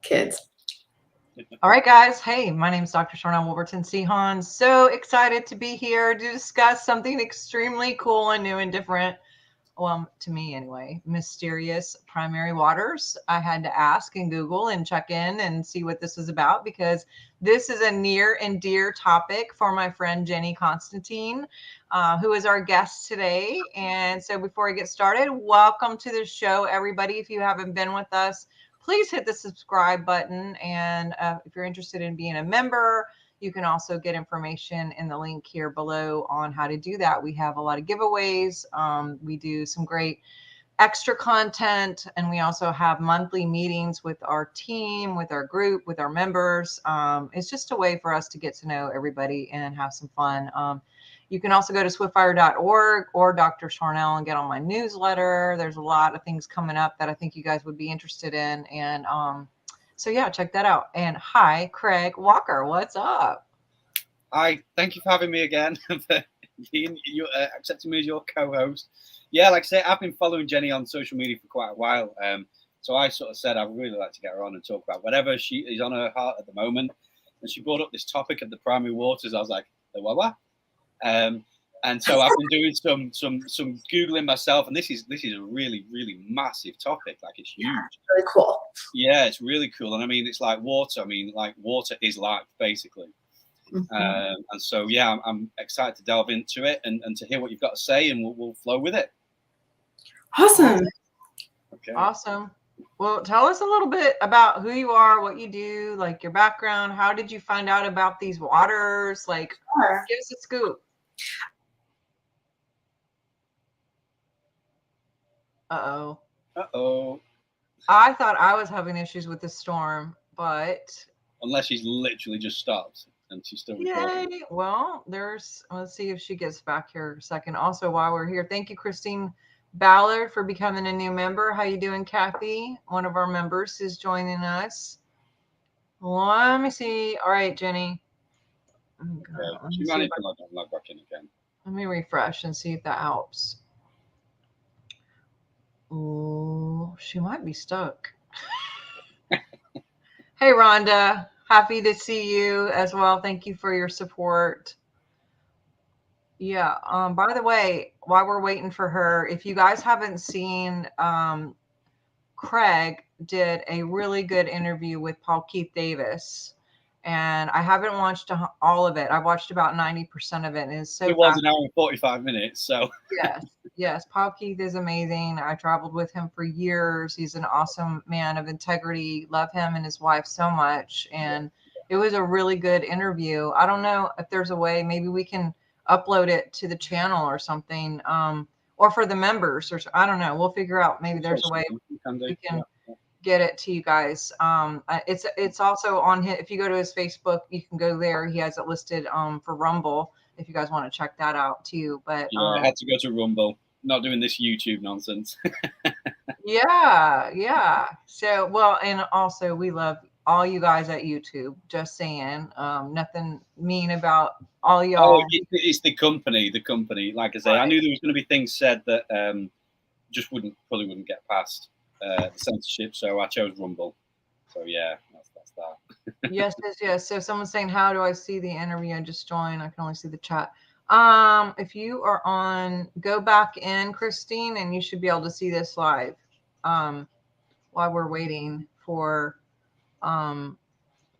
kids. All right, guys. Hey, my name is Dr. Sharnael Wolverton Sehon. So excited to be here to discuss something extremely cool and new and different. Well, to me anyway, mysterious primary waters. I had to ask and Google and check in and see what this was about because this is a near and dear topic for my friend Jenny Constantine, who is our guest today. And so before I get started, welcome to the show, everybody. If you haven't been with us, please hit the subscribe button. And if you're interested in being a member, you can also get information in the link here below on how to do that. We have a lot of giveaways. We do some great extra content, and we also have monthly meetings with our team, with our group, with our members. It's just a way for us to get to know everybody and have some fun. You can also go to swiftfire.org or Dr. Sharnael and get on my newsletter. There's a lot of things coming up that I think you guys would be interested in. And so yeah, check that out. And hi, Craig Walker, what's up? Hi, thank you for having me again, for accepting me as your co-host. Yeah, like I say, I've been following Jenny on social media for quite a while. So I sort of said I'd really like to get her on and talk about whatever she is on her heart at the moment. And she brought up this topic of the primary waters. I was like, the what? And so I've been doing some Googling myself, and this is a really, really massive topic. Like, it's huge. Yeah, really cool. Yeah, it's really cool. And I mean, it's like water. I mean, like, water is life, basically. And so, yeah, I'm excited to delve into it and to hear what you've got to say, and we'll flow with it. Awesome. Okay. Awesome. Well, tell us a little bit about who you are, what you do, like your background. How did you find out about these waters? Like, Sure. give us a scoop. Uh-oh. Uh-oh. I thought I was having issues with the storm, but... Unless she's literally just stopped and she's still recording. Yay. Well, let's see if she gets back here a second. Also, while we're here, thank you, Christine Ballard, for becoming a new member. How you doing, Kathy? One of our members is joining us. Let me see. All right, Jenny. Okay. She managed to log back in again. Let me refresh and see if that helps. Oh, she might be stuck. Hey, Rhonda. Happy to see you as well. Thank you for your support. Yeah. By the way, while we're waiting for her, if you guys haven't seen, Craig did a really good interview with Paul Keith Davis, and I haven't watched all of it. I watched about 90% of it, and it's so. It was an hour and 45 minutes, so. Yes. Paul Keith is amazing. I traveled with him for years. He's an awesome man of integrity. Love him and his wife so much, and it was a really good interview. I don't know if there's a way maybe we can upload it to the channel or something, or for the members, or I don't know. We'll figure out. Maybe there's a way we can get it to you guys. It's also on his. If you go to his Facebook, you can go there. He has it listed for Rumble if you guys want to check that out too. But yeah, I had to go to Rumble. Not doing this YouTube nonsense. Yeah. So, well, and also we love all you guys at YouTube. Just saying, nothing mean about all y'all. Oh, it's the company. Like I say, right. I knew there was going to be things said that just probably wouldn't get past the censorship, so I chose Rumble. So yeah, that's that. Yes. So someone's saying, how do I see the interview? I just joined. I can only see the chat. If you are on, go back in, Christine, and you should be able to see this live while we're waiting for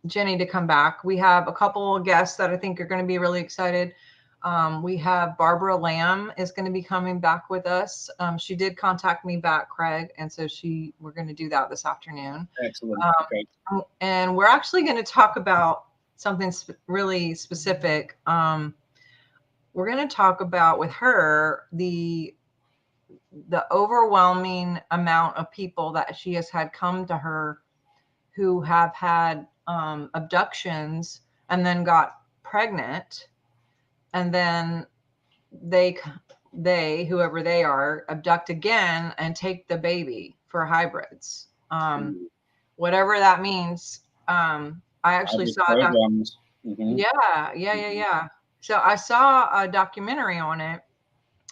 Jenny to come back. We have a couple of guests that I think are going to be really excited. We have Barbara Lamb is going to be coming back with us. She did contact me back, Craig, and so we're going to do that this afternoon. Excellent. Okay. And we're actually going to talk about something really specific. We're going to talk about with her the overwhelming amount of people that she has had come to her who have had abductions and then got pregnant, and then they whoever they are abduct again and take the baby for hybrids. Whatever that means. I actually saw Yeah. So I saw a documentary on it.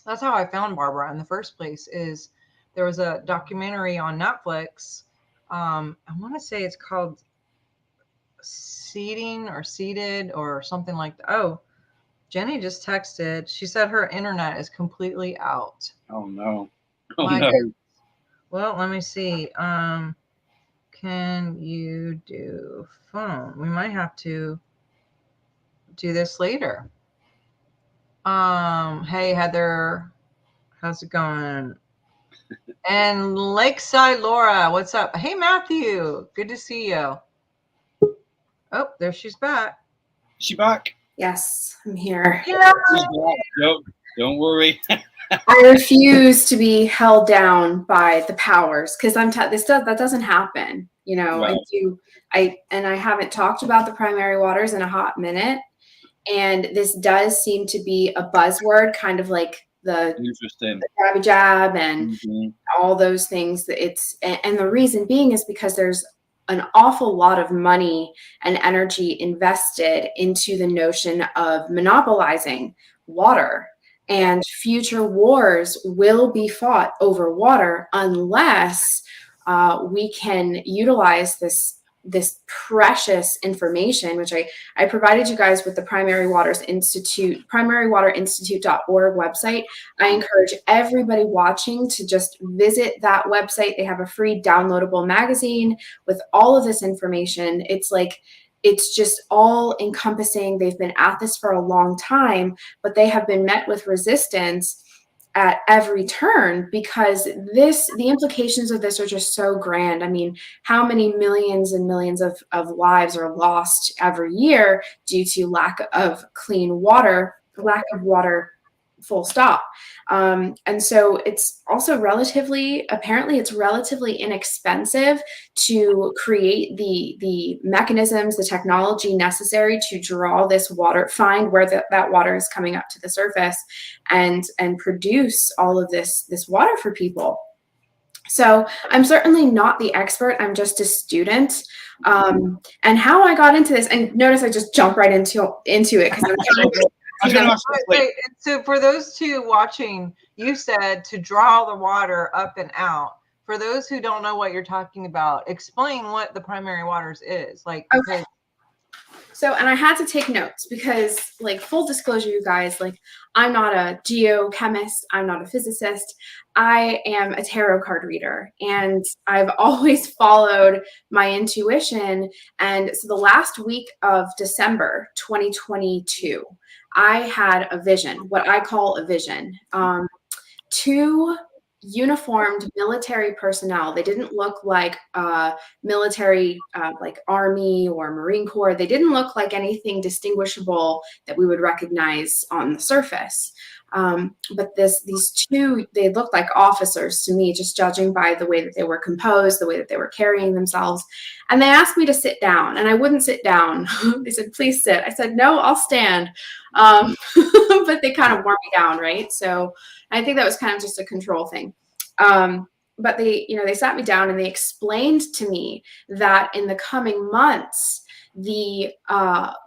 That's how I found Barbara in the first place. Is there was a documentary on Netflix I want to say it's called seeding or seeded or something like that. Oh, Jenny just texted. She said her internet is completely out. Oh no. Oh My no. goodness. Well, let me see. Can you do phone? We might have to do this later. Hey Heather, how's it going? And Lakeside Laura, what's up? Hey Matthew, good to see you. Oh, there she's back. Is she back? Yes, I'm here. Yeah. She's back. Don't worry. I refuse to be held down by the powers because that doesn't happen. You know, Right. I haven't talked about the primary waters in a hot minute, and this does seem to be a buzzword, kind of like the Interesting. jabby jab and Mhm. all those things. And the reason being is because there's an awful lot of money and energy invested into the notion of monopolizing water, and future wars will be fought over water unless we can utilize this precious information, which I provided you guys with the primarywaterinstitute.org website. I encourage everybody watching to just visit that website. They have a free downloadable magazine with all of this information. It's just all encompassing. They've been at this for a long time, but they have been met with resistance at every turn because the implications of this are just so grand. I mean, how many millions and millions of lives are lost every year due to lack of clean water, lack of water, full stop. And so it's also apparently it's relatively inexpensive to create the mechanisms, the technology necessary to draw this water, find where that water is coming up to the surface, and produce all of this water for people. So I'm certainly not the expert. I'm just a student. And how I got into this, and notice I just jump right into it because I'm trying to. Wait, so for those two watching, you said to draw the water up and out. For those who don't know what you're talking about, explain what the primary waters is. Like, okay. So, and I had to take notes because, like, full disclosure, you guys, like, I'm not a geochemist. I'm not a physicist. I am a tarot card reader, and I've always followed my intuition. And so the last week of December 2022, I had a vision, what I call a vision. Two uniformed military personnel. They didn't look like military, like Army or Marine Corps. They didn't look like anything distinguishable that we would recognize on the surface. But these two, they looked like officers to me, just judging by the way that they were composed, the way that they were carrying themselves. And they asked me to sit down, and I wouldn't sit down. They said, "Please sit." I said, "No, I'll stand." But they kind of wore me down, right? So I think that was kind of just a control thing. But they sat me down and they explained to me that in the coming months, the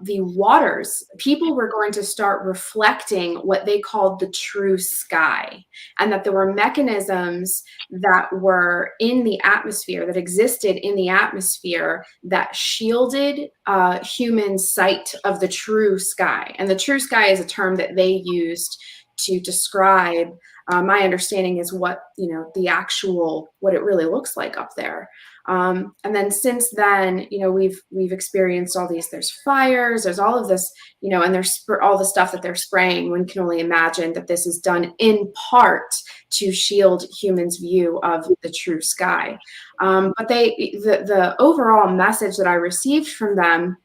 waters, people were going to start reflecting what they called the true sky, and that there were mechanisms that were in the atmosphere, that existed in the atmosphere, that shielded human sight of the true sky. And the true sky is a term that they used to describe, my understanding is what what it really looks like up there. And then since then, we've experienced all these, there's fires, there's all of this, and there's all the stuff that they're spraying. One can only imagine that this is done in part to shield humans' view of the true sky. But the overall message that I received from them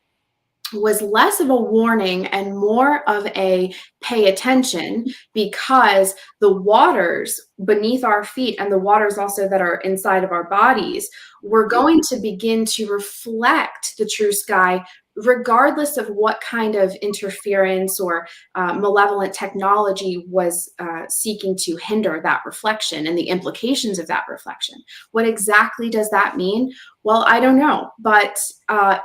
was less of a warning and more of a pay attention, because the waters beneath our feet and the waters also that are inside of our bodies were going to begin to reflect the true sky regardless of what kind of interference or malevolent technology was seeking to hinder that reflection and the implications of that reflection. What exactly does that mean? Well, I don't know, but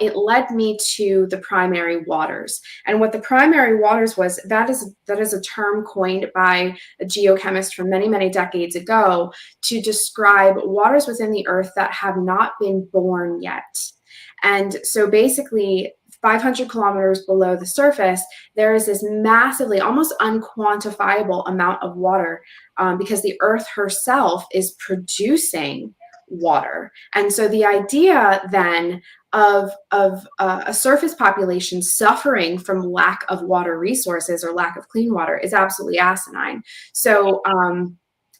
it led me to the primary waters. And what the primary waters was, that is a term coined by a geochemist from many, many decades ago to describe waters within the earth that have not been born yet. And so basically, 500 kilometers below the surface, there is this massively, almost unquantifiable amount of water because the earth herself is producing water. And so the idea then of a surface population suffering from lack of water resources or lack of clean water is absolutely asinine. So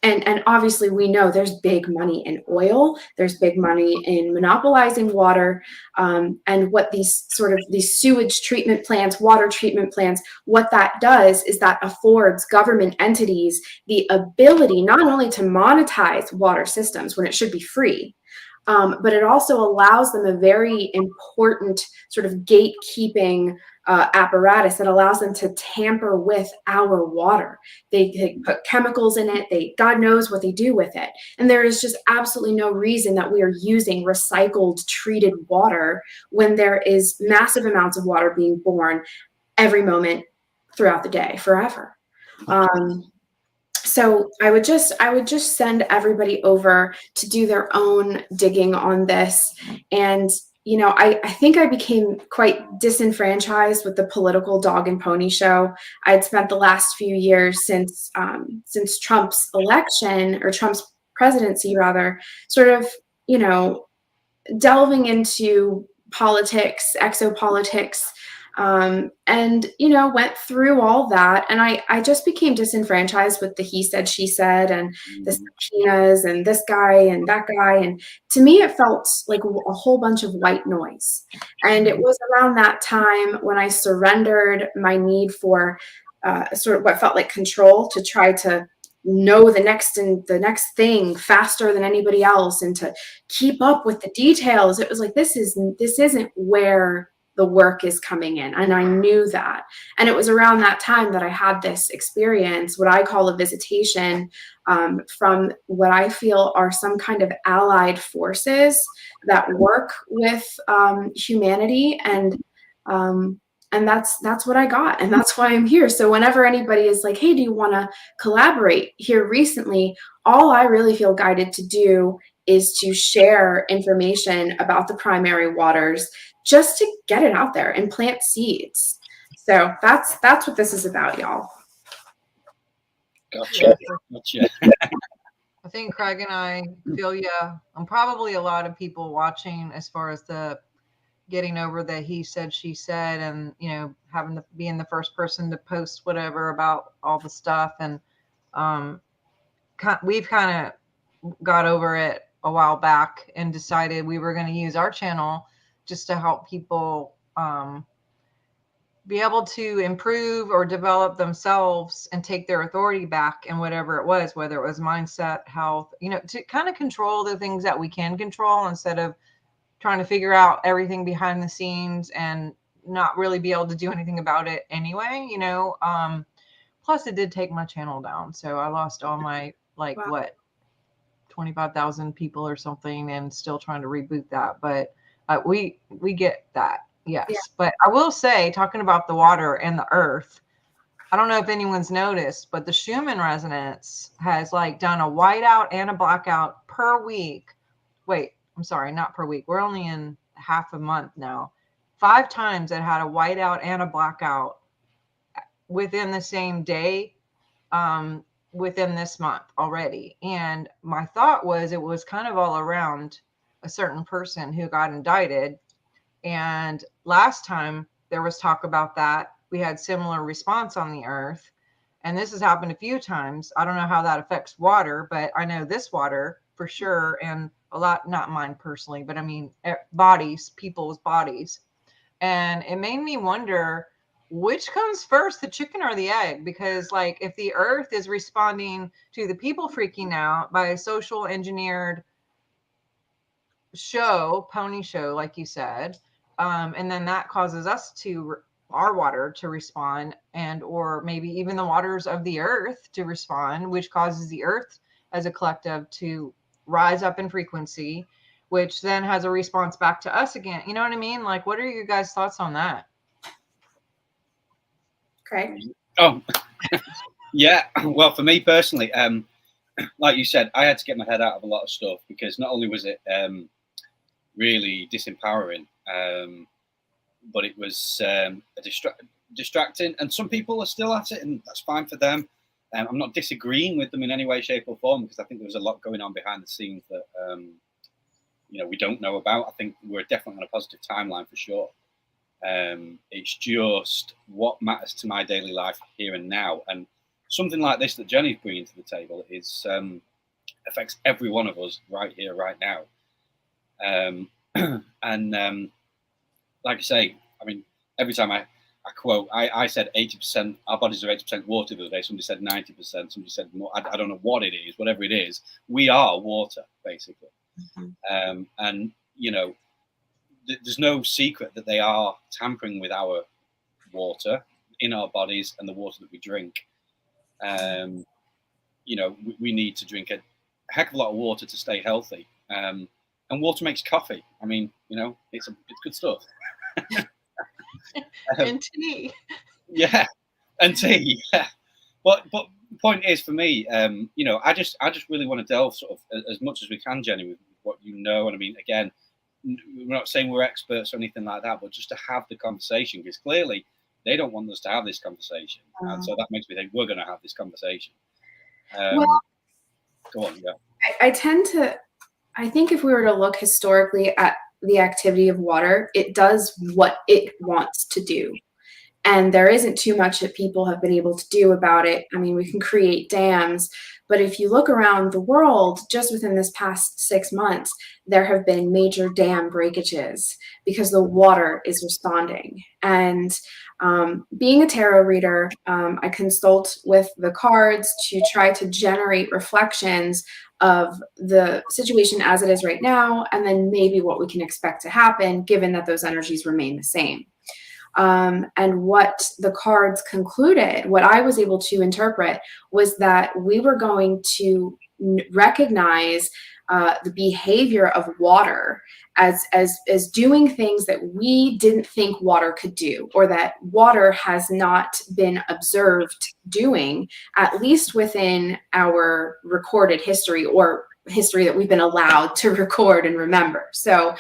and obviously we know there's big money in oil, there's big money in monopolizing water, and what these sewage treatment plants, water treatment plants, what that does is that affords government entities the ability not only to monetize water systems when it should be free, but it also allows them a very important sort of gatekeeping apparatus that allows them to tamper with our water. They put chemicals in it. God knows what they do with it. And there is just absolutely no reason that we are using recycled, treated water when there is massive amounts of water being born every moment throughout the day, forever. So I would just send everybody over to do their own digging on this. And, you know, I think I became quite disenfranchised with the political dog and pony show. I'd spent the last few years since Trump's election, or Trump's presidency rather, sort of, you know, delving into politics, exopolitics, and, you know, went through all that. And I just became disenfranchised with the he said, she said, and the subpoenas and this guy and that guy. And to me, it felt like a whole bunch of white noise. And it was around that time when I surrendered my need for sort of what felt like control, to try to know the next thing faster than anybody else and to keep up with the details. It was like, this isn't where the work is coming in. And I knew that. And it was around that time that I had this experience, what I call a visitation, from what I feel are some kind of allied forces that work with humanity. And that's what I got. And that's why I'm here. So whenever anybody is like, hey, do you want to collaborate here recently? All I really feel guided to do is to share information about the primary waters, just to get it out there and plant seeds. So that's what this is about, y'all. Gotcha. I think Craig and I feel and probably a lot of people watching, as far as the getting over the he said, she said, and, you know, having being the first person to post whatever about all the stuff. And we've kind of got over it a while back and decided we were going to use our channel just to help people be able to improve or develop themselves and take their authority back in whatever it was, whether it was mindset, health, you know, to kind of control the things that we can control instead of trying to figure out everything behind the scenes and not really be able to do anything about it anyway, you know. Plus it did take my channel down. So I lost all my, like, wow, what, 25,000 people or something, and still trying to reboot that. But we get that. Yes. Yeah. But I will say, talking about the water and the earth, I don't know if anyone's noticed, but the Schumann resonance has like done a whiteout and a blackout per week. Wait, I'm sorry, not per week. We're only in half a month now. 5 times it had a whiteout and a blackout within the same day, within this month already. And my thought was it was kind of all around a certain person who got indicted. And last time there was talk about that, we had similar response on the earth. And this has happened a few times. I don't know how that affects water, but I know this water for sure. And a lot, not mine personally, but I mean, bodies, people's bodies. And it made me wonder, which comes first, the chicken or the egg? Because, like, if the earth is responding to the people freaking out by a social engineered show, pony show, like you said, And then that causes us to our water to respond, and or maybe even the waters of the earth to respond, which causes the earth as a collective to rise up in frequency, which then has a response back to us again. You know what I mean? Like, what are your guys' thoughts on that? Craig? Oh, yeah. Well, for me personally, like you said, I had to get my head out of a lot of stuff, because not only was it really disempowering, but it was distracting, and some people are still at it, and that's fine for them. I'm not disagreeing with them in any way, shape, or form, because I think there was a lot going on behind the scenes that we don't know about. I think we're definitely on a positive timeline for sure. It's just what matters to my daily life here and now, and something like this that Jenny's bringing to the table is affects every one of us right here, right now. And like I say, I mean, every time I quote, I said 80%, our bodies are 80% water the other day. Somebody said 90%. Somebody said more. I don't know what it is, whatever it is. We are water, basically. Mm-hmm. And, there's no secret that they are tampering with our water in our bodies and the water that we drink. We need to drink a heck of a lot of water to stay healthy. And water makes coffee. I mean, it's good stuff. And tea. Yeah, and tea. Yeah, but the point is, for me, I just really want to delve sort of as much as we can, Jenny, with what you know. And I mean, again, we're not saying we're experts or anything like that, but just to have the conversation, because clearly they don't want us to have this conversation, and so that makes me think we're going to have this conversation. Well, go on. Yeah. I think if we were to look historically at the activity of water, it does what it wants to do. And there isn't too much that people have been able to do about it. I mean, we can create dams, but if you look around the world, just within this past 6 months, there have been major dam breakages because the water is responding. And being a tarot reader, I consult with the cards to try to generate reflections of the situation as it is right now, and then maybe what we can expect to happen given that those energies remain the same. And what the cards concluded, what I was able to interpret, was that we were going to recognize the behavior of water as doing things that we didn't think water could do, or that water has not been observed doing, at least within our recorded history, or history that we've been allowed to record and remember. So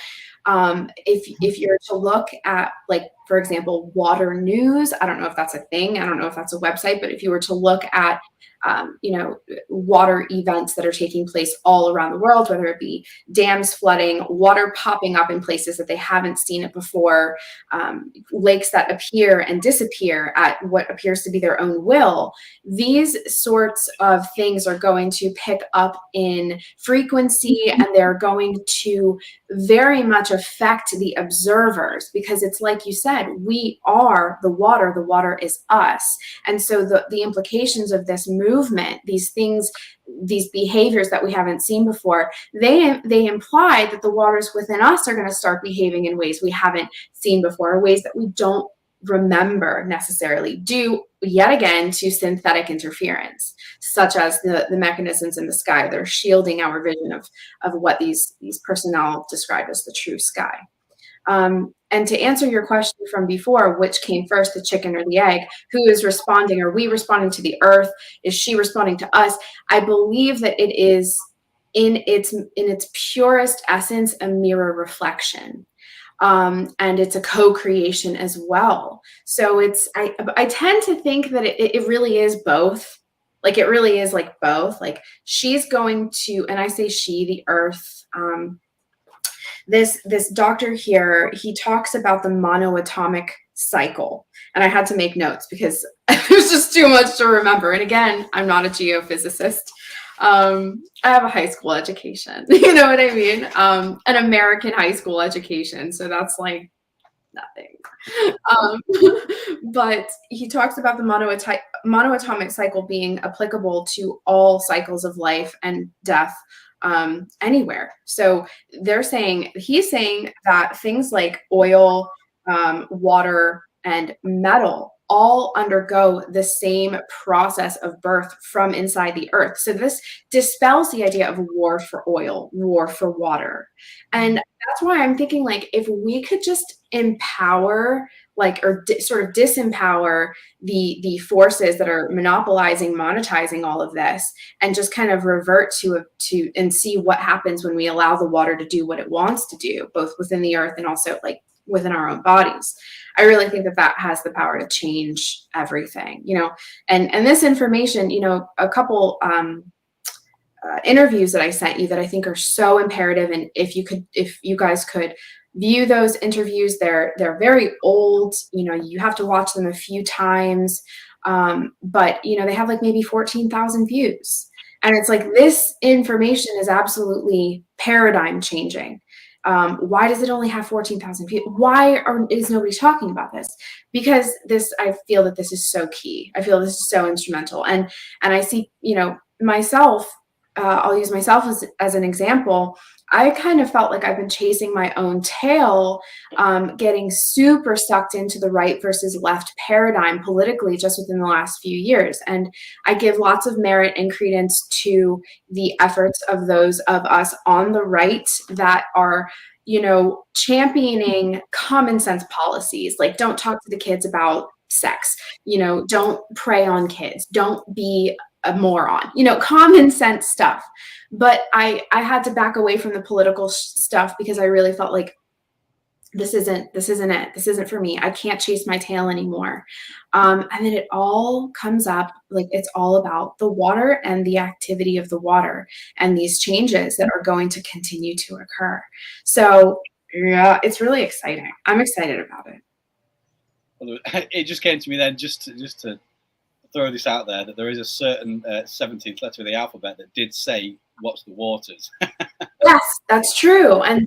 if you're to look at, like, for example, water news, I don't know if that's a thing, I don't know if that's a website, but if you were to look at water events that are taking place all around the world, whether it be dams flooding, water popping up in places that they haven't seen it before, lakes that appear and disappear at what appears to be their own will, these sorts of things are going to pick up in frequency, and they're going to very much affect the observers, because it's like you said, we are the water is us. And so the implications of this movement, these things, these behaviors that we haven't seen before, they imply that the waters within us are going to start behaving in ways we haven't seen before, ways that we don't remember necessarily, due yet again to synthetic interference, such as the mechanisms in the sky that are shielding our vision of what these personnel describe as the true sky. And to answer your question from before, which came first, the chicken or the egg, who is responding? Are we responding to the earth? Is she responding to us? I believe that it is in its purest essence a mirror reflection. And it's a co-creation as well. So I tend to think that it really is both. Like, it really is like both. Like, she's going to, and I say she, the earth, this doctor here, he talks about the monoatomic cycle. And I had to make notes because there's just too much to remember. And again, I'm not a geophysicist. I have a high school education, you know what I mean? An American high school education. So that's like nothing. But he talks about the monoatomic cycle being applicable to all cycles of life and death, anywhere. So he's saying that things like oil, water, and metal all undergo the same process of birth from inside the earth. So this dispels the idea of war for oil, war for water. And that's why I'm thinking, like, if we could just empower, like, or sort of disempower the forces that are monopolizing, monetizing all of this, and just kind of revert to and see what happens when we allow the water to do what it wants to do, both within the earth and also like within our own bodies. I really think that that has the power to change everything, you know, and this information, you know, a couple interviews that I sent you that I think are so imperative. And if you guys could view those interviews, they're very old, you know, you have to watch them a few times. But you know, they have like maybe 14,000 views. And it's like, this information is absolutely paradigm changing. Why does it only have 14,000 people? Why is nobody talking about this? Because I feel that this is so key. I feel this is so instrumental. And I see, you know, myself, I'll use myself as an example. I kind of felt like I've been chasing my own tail, getting super sucked into the right versus left paradigm politically just within the last few years. And I give lots of merit and credence to the efforts of those of us on the right that are, you know, championing common sense policies, like don't talk to the kids about sex, you know, don't prey on kids, don't be a moron, you know, common sense stuff. But I had to back away from the political stuff because I really felt like this isn't it. This isn't for me. I can't chase my tail anymore. And then it all comes up, like it's all about the water and the activity of the water and these changes that are going to continue to occur. So yeah, it's really exciting. I'm excited about it. Well, it just came to me then, just to throw this out there, that there is a certain 17th letter of the alphabet that did say, "Watch the waters." Yes, that's true. And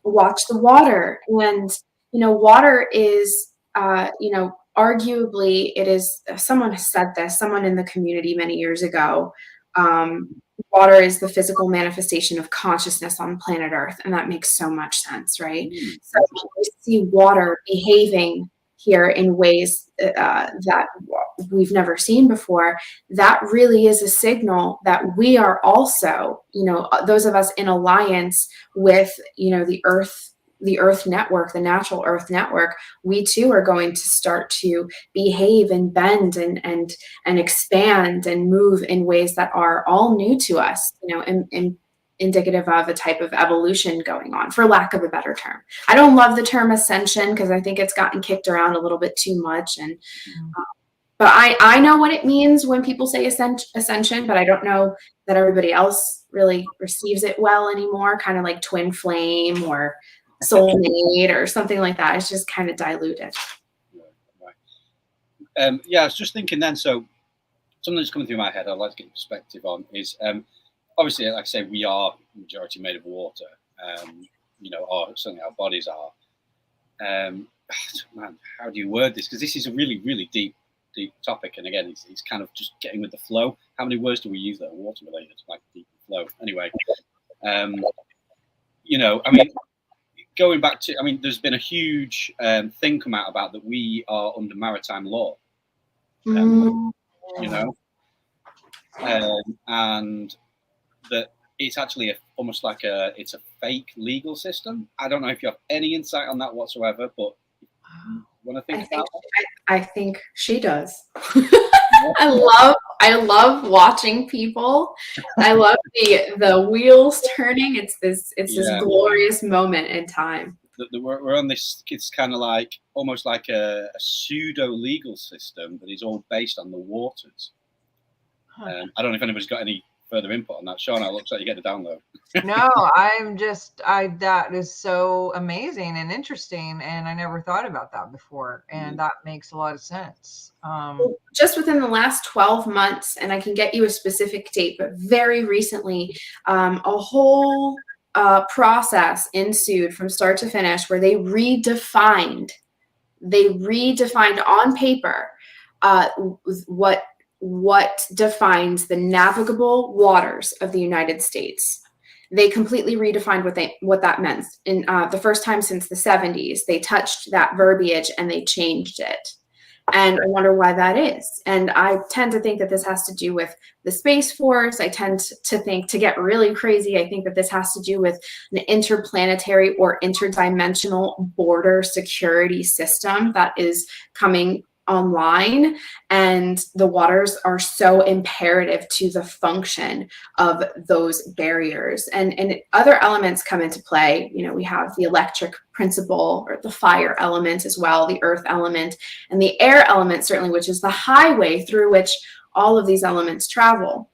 watch the water. And, you know, water is, you know, arguably it is, someone has said this, someone in the community many years ago, water is the physical manifestation of consciousness on planet Earth. And that makes so much sense, right? So we see water behaving here in ways that we've never seen before. That really is a signal that we are also, you know, those of us in alliance with, you know, the earth network, the natural earth network, we too are going to start to behave and bend and expand and move in ways that are all new to us, you know, and indicative of a type of evolution going on, for lack of a better term. I don't love the term ascension because I think it's gotten kicked around a little bit too much. And but I know what it means when people say ascension, but I don't know that everybody else really receives it well anymore. Kind of like twin flame or soulmate or something like that. It's just kind of diluted. Right. Yeah, I was just thinking then. So something that's coming through my head I'd like to get perspective on is obviously, like I say, we are majority made of water. You know, or certainly our bodies are. Man, how do you word this? Because this is a really, really deep topic. And again, it's kind of just getting with the flow. How many words do we use that are water related, like deep flow? Anyway, you know, I mean, going back to, I mean, there's been a huge thing come out about that we are under maritime law. You know, and that it's actually almost like it's a fake legal system. I don't know if you have any insight on that whatsoever, but want to think about that? I think she does. I love watching people. I love the wheels turning. It's this glorious moment in time. We're on this. It's kind of like almost like a pseudo legal system that is all based on the waters. I don't know if anybody's got any further input on that. Sharnael, looks like you get the download. No, that is so amazing and interesting. And I never thought about that before. And that makes a lot of sense. Just within the last 12 months, and I can get you a specific date, but very recently, a whole process ensued from start to finish where they redefined on paper what defines the navigable waters of the United States. they completely redefined what that meant. In the first time since the 70s, they touched that verbiage and they changed it. And I wonder why that is. And I tend to think that this has to do with the Space Force. I tend to think, to get really crazy, I think that this has to do with an interplanetary or interdimensional border security system that is coming online, and the waters are so imperative to the function of those barriers. And other elements come into play. You know, we have the electric principle, or the fire element as well, the earth element, and the air element, certainly, which is the highway through which all of these elements travel.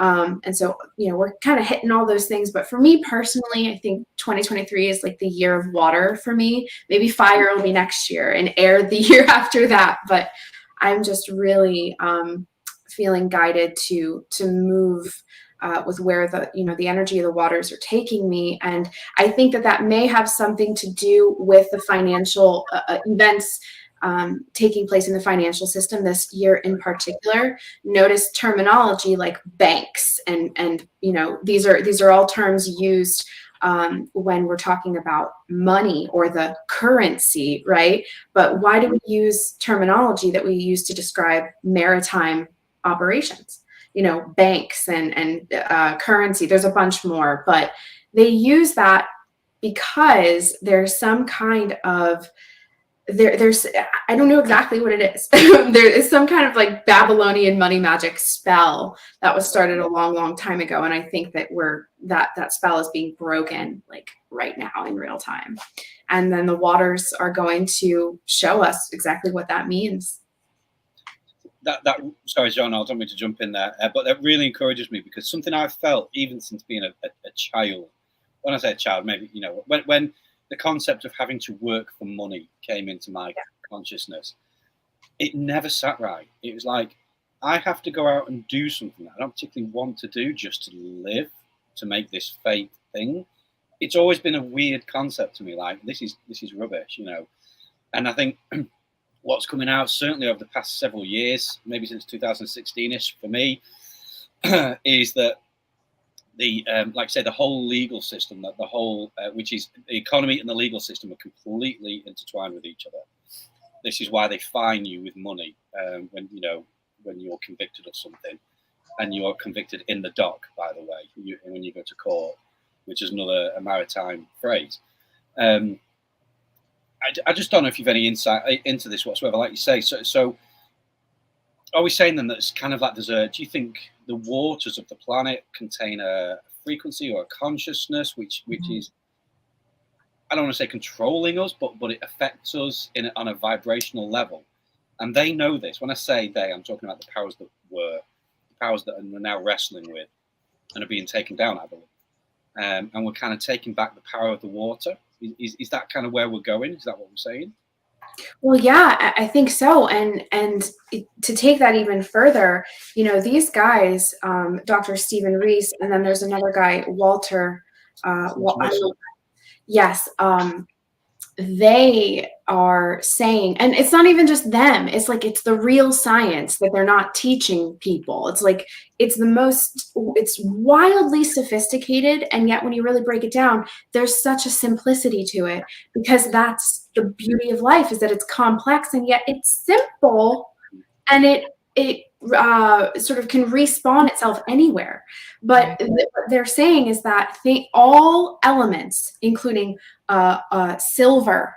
And so, you know, we're kind of hitting all those things. But for me personally, I think 2023 is like the year of water for me. Maybe fire will be next year and air the year after that. But I'm just really feeling guided to move with where the energy of the waters are taking me. And I think that may have something to do with the financial events taking place in the financial system this year in particular. Notice terminology like banks and you know, these are all terms used when we're talking about money or the currency, right? But why do we use terminology that we use to describe maritime operations? You know, banks and currency. There's a bunch more, but they use that because there's some kind of there's I don't know exactly what it is. There is some kind of like Babylonian money magic spell that was started a long time ago, and I think that that spell is being broken like right now in real time. And then the waters are going to show us exactly what that means. Sorry, John, I don't mean to jump in there, but that really encourages me, because something I've felt even since being a child. When I say a child, maybe, you know, when the concept of having to work for money came into my consciousness, it never sat right. It was like, I have to go out and do something that I don't particularly want to do just to live, to make this fake thing. It's always been a weird concept to me. Like, this is rubbish, you know. And I think what's coming out certainly over the past several years, maybe since 2016ish for me, is that the like I say, the whole legal system, that the whole which is the economy and the legal system, are completely intertwined with each other. This is why they fine you with money when you're convicted of something, and you're convicted in the dock, by the way, when you go to court, which is another maritime phrase. I just don't know if you've any insight into this whatsoever, like you say. So are we saying then that it's kind of like do you think the waters of the planet contain a frequency or a consciousness which is, I don't want to say controlling us, but it affects us on a vibrational level? And they know this. When I say they, I'm talking about the powers that were, the powers that are now wrestling with and are being taken down, I believe. And we're kind of taking back the power of the water. Is that kind of where we're going? Is that what we're saying? Well, yeah, I think so. And to take that even further, you know, these guys, Dr. Stephen Reese, and then there's another guy, Walter. Yes. They are saying, and it's not even just them, it's like, it's the real science that they're not teaching people. It's like, it's wildly sophisticated. And yet when you really break it down, there's such a simplicity to it, because that's the beauty of life, is that it's complex and yet it's simple, and it sort of can respawn itself anywhere. But what they're saying is that all elements, including silver,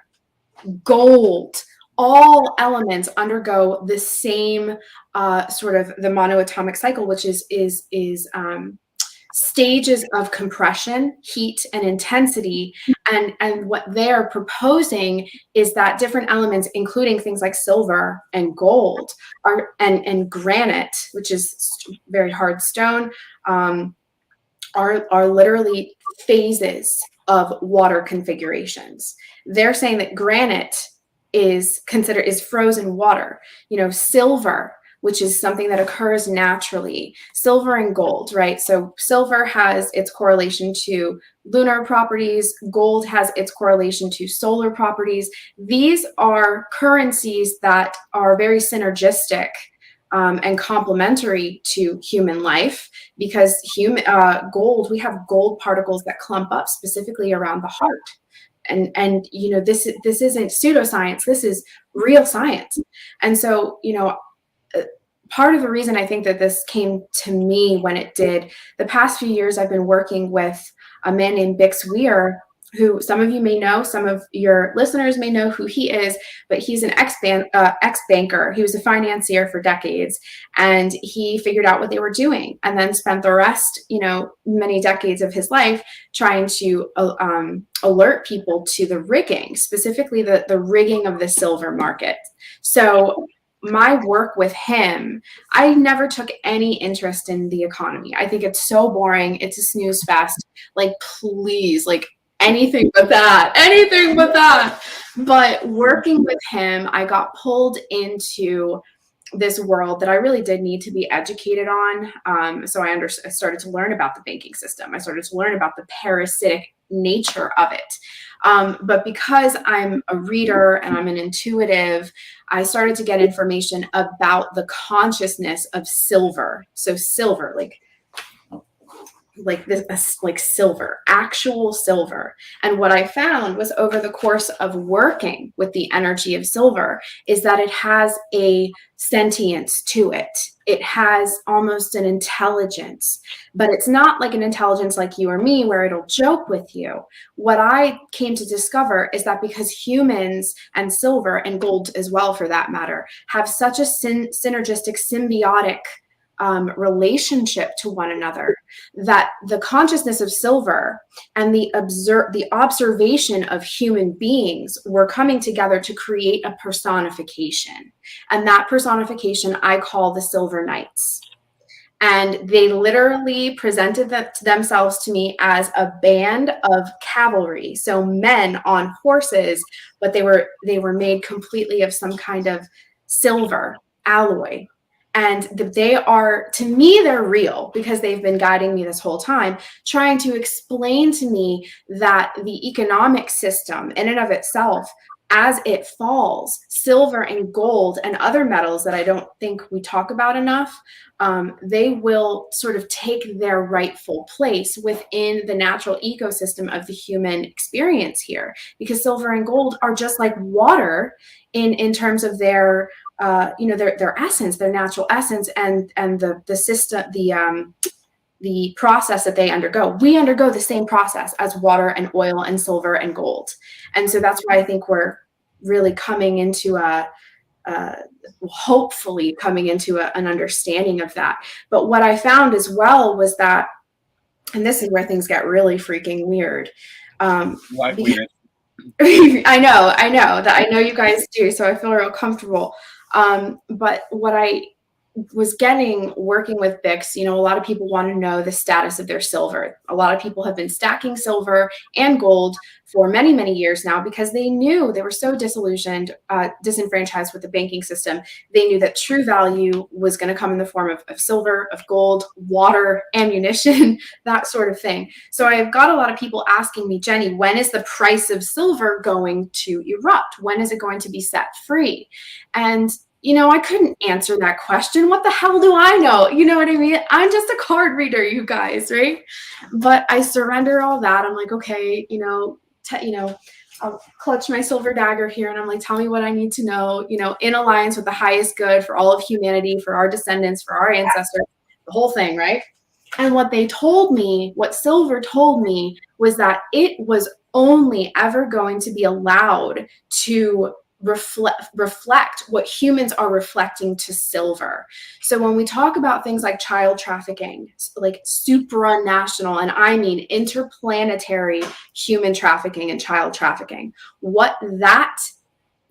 gold, all elements undergo the same sort of the monoatomic cycle, which is stages of compression, heat, and intensity. And what they're proposing is that different elements, including things like silver and gold, and granite, which is very hard stone, are literally phases of water configurations. They're saying that granite is frozen water. You know, silver, which is something that occurs naturally, silver and gold, right? So silver has its correlation to lunar properties, gold has its correlation to solar properties. These are currencies that are very synergistic and complementary to human life, because gold, we have gold particles that clump up specifically around the heart. And you know, this isn't pseudoscience, this is real science. And so, you know, part of the reason I think that this came to me when it did, the past few years I've been working with a man named Bix Weir, who some of you may know, some of your listeners may know who he is, but he's an ex-banker. He was a financier for decades, and he figured out what they were doing and then spent the rest, you know, many decades of his life trying to alert people to the rigging, specifically the rigging of the silver market. So my work with him, I never took any interest in the economy. I think it's so boring. It's a snooze fest. Like, please, like, anything but that, anything but that. But working with him, I got pulled into this world that I really did need to be educated on. So I started to learn about the banking system. I started to learn about the parasitic nature of it. But because I'm a reader and I'm an intuitive, I started to get information about the consciousness of silver. So silver, like this, like silver, actual silver. And what I found was, over the course of working with the energy of silver, is that it has a sentience to it. It has almost an intelligence, but it's not like an intelligence like you or me where it'll joke with you. What I came to discover is that because humans, and silver and gold as well for that matter, have such a synergistic, symbiotic relationship to one another, that the consciousness of silver and the observation of human beings were coming together to create a personification. And that personification I call the Silver Knights. And they literally presented themselves to me as a band of cavalry, so men on horses, but they were made completely of some kind of silver alloy. And they are, to me, they're real, because they've been guiding me this whole time, trying to explain to me that the economic system in and of itself, as it falls, silver and gold and other metals that I don't think we talk about enough, they will sort of take their rightful place within the natural ecosystem of the human experience here, because silver and gold are just like water in terms of their their essence, their natural essence, and the system, the process that they undergo. We undergo the same process as water and oil and silver and gold. And so that's why I think we're really coming into hopefully coming into an understanding of that. But what I found as well was that, and this is where things get really freaking weird. Weird. I know that I know you guys do, so I feel real comfortable. But what I was getting working with Bix, a lot of people want to know the status of their silver. A lot of people have been stacking silver and gold for many, many years now, because they knew they were so disillusioned, disenfranchised with the banking system. They knew that true value was going to come in the form of silver, of gold, water, ammunition, that sort of thing. So I've got a lot of people asking me, Jenny, when is the price of silver going to erupt? When is it going to be set free? And I couldn't answer that question. What the hell do I know? You know what I mean? I'm just a card reader, you guys, right? But I surrender all that. I'm like, okay, I'll clutch my silver dagger here, and I'm like, tell me what I need to know, in alliance with the highest good for all of humanity, for our descendants, for our ancestors, the whole thing, right? And what silver told me was that it was only ever going to be allowed to reflect what humans are reflecting to silver. So when we talk about things like child trafficking, like supranational, and I mean interplanetary human trafficking and child trafficking, what that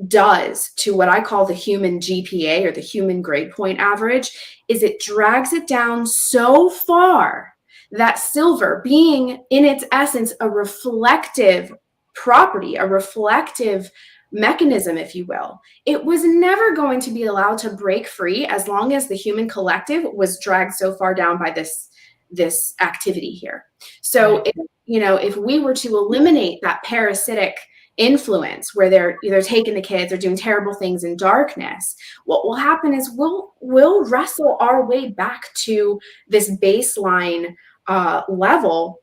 does to what I call the human GPA, or the human grade point average, is it drags it down so far that silver, being in its essence a reflective property, a reflective mechanism, if you will, it was never going to be allowed to break free as long as the human collective was dragged so far down by this activity here. So if we were to eliminate that parasitic influence where they're either taking the kids or doing terrible things in darkness, what will happen is we'll wrestle our way back to this baseline level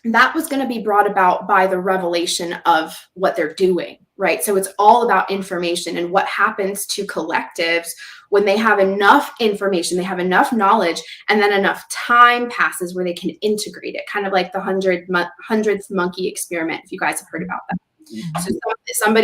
that was going to be brought about by the revelation of what they're doing, right? So it's all about information and what happens to collectives when they have enough information, they have enough knowledge, and then enough time passes where they can integrate it, kind of like the 100th monkey experiment, if you guys have heard about that. So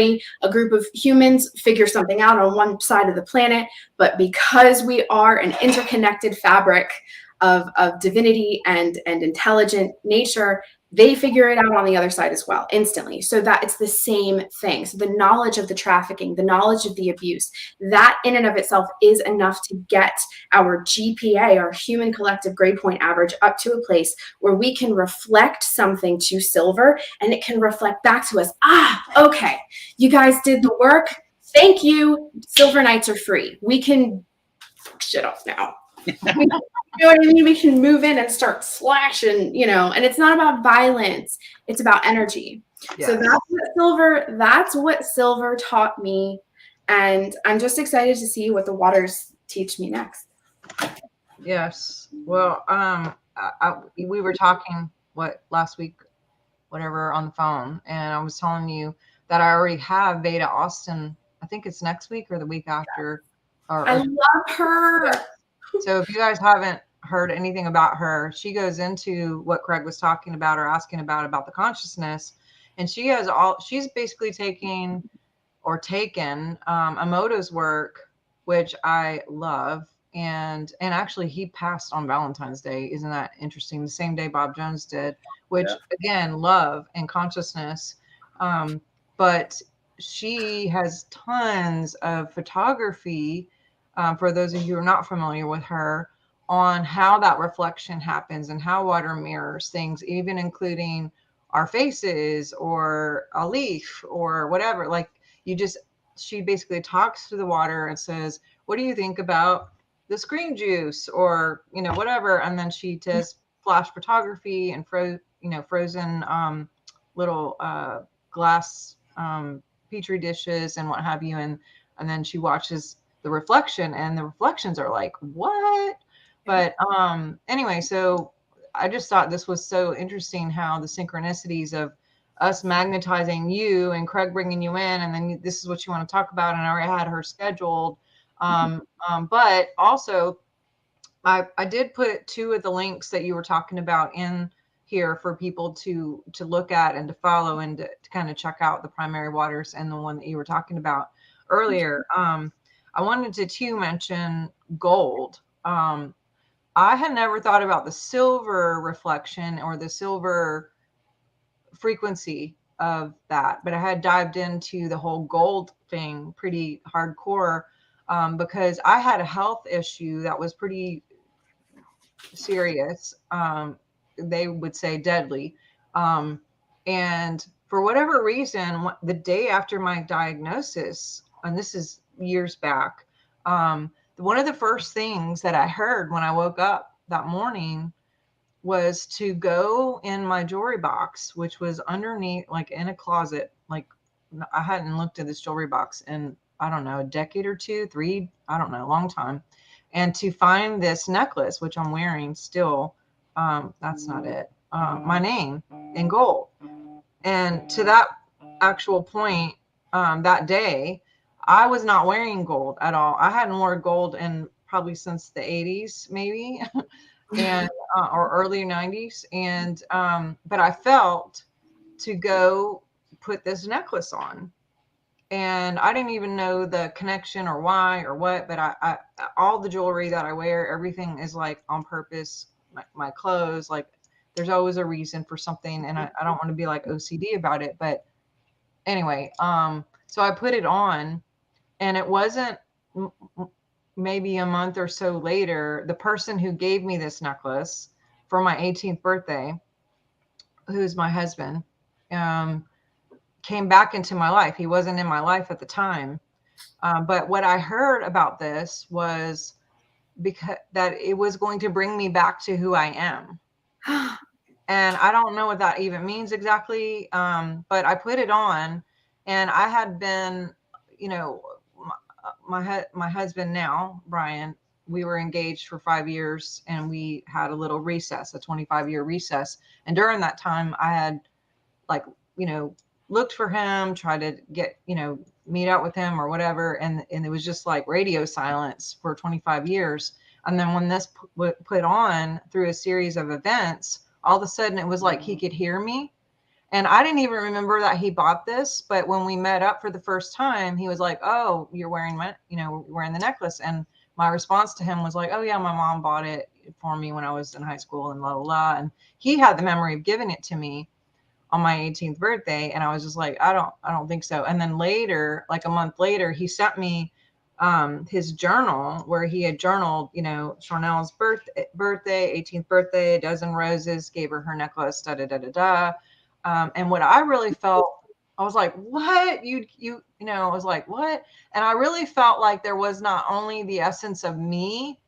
a group of humans figure something out on one side of the planet, but because we are an interconnected fabric of divinity and intelligent nature, they figure it out on the other side as well, instantly. So that it's the same thing. So the knowledge of the trafficking, the knowledge of the abuse, that in and of itself is enough to get our GPA, our human collective grade point average, up to a place where we can reflect something to silver and it can reflect back to us. Okay, you guys did the work. Thank you. Silver Knights are free. We can shit off now. You know what I mean? We can move in and start slashing, and it's not about violence. It's about energy. Yes. So that's what silver taught me. And I'm just excited to see what the waters teach me next. Yes. Well, we were talking last week, whatever, on the phone. And I was telling you that I already have Veda Austin. I think it's next week or the week after. I love her. So if you guys haven't heard anything about her, she goes into what Craig was talking about or asking about the consciousness. And she's basically taken Emoto's work, which I love. And actually he passed on Valentine's Day. Isn't that interesting? The same day Bob Jones did, which again, love and consciousness. But she has tons of photography, for those of you who are not familiar with her, on how that reflection happens and how water mirrors things, even including our faces or a leaf or whatever. Like she basically talks to the water and says, what do you think about this green juice or, whatever. And then she does flash photography and frozen little glass petri dishes and what have you. And then she watches the reflection, and the reflections are like, what? But anyway, so I just thought this was so interesting, how the synchronicities of us magnetizing you and Craig bringing you in, and then this is what you want to talk about. And I already had her scheduled. But also I did put 2 of the links that you were talking about in here for people to look at and to follow and to kind of check out the primary waters, and the one that you were talking about earlier. I wanted to too mention gold. I had never thought about the silver reflection or the silver frequency of that, but I had dived into the whole gold thing pretty hardcore, because I had a health issue that was pretty serious. They would say deadly. And for whatever reason, the day after my diagnosis, and this is years back, one of the first things that I heard when I woke up that morning was to go in my jewelry box, which was underneath, like in a closet. Like I hadn't looked at this jewelry box in, I don't know, a decade or 2, 3, I don't know, a long time. And to find this necklace, which I'm wearing still, that's not it, my name in gold. And to that actual point, that day, I was not wearing gold at all. I hadn't worn gold in probably since the 80s, maybe, and or early 90s. And but I felt to go put this necklace on, and I didn't even know the connection or why or what. But I all the jewelry that I wear, everything is like on purpose. My clothes, like there's always a reason for something, and I don't want to be like OCD about it. But anyway, so I put it on. And it wasn't maybe a month or so later, the person who gave me this necklace for my 18th birthday, who's my husband, came back into my life. He wasn't in my life at the time. But what I heard about this was because that it was going to bring me back to who I am. And I don't know what that even means exactly. But I put it on, And I had been, my husband now, Brian, we were engaged for 5 years, and we had a little recess, a 25-year recess. And during that time, I had like, looked for him, tried to get, meet out with him or whatever. And it was just like radio silence for 25 years. And then when this put on through a series of events, all of a sudden it was like he could hear me. And I didn't even remember that he bought this. But when we met up for the first time, he was like, "Oh, you're wearing wearing the necklace." And my response to him was like, "Oh yeah, my mom bought it for me when I was in high school and la la la." And he had the memory of giving it to me on my 18th birthday. And I was just like, I don't think so. And then later, like a month later, he sent me his journal where he had journaled, Sharnael's birthday, 18th birthday, a dozen roses, gave her necklace, da da da da da. And what I really felt, I was like, what? I was like, what? And I really felt like there was not only the essence of me,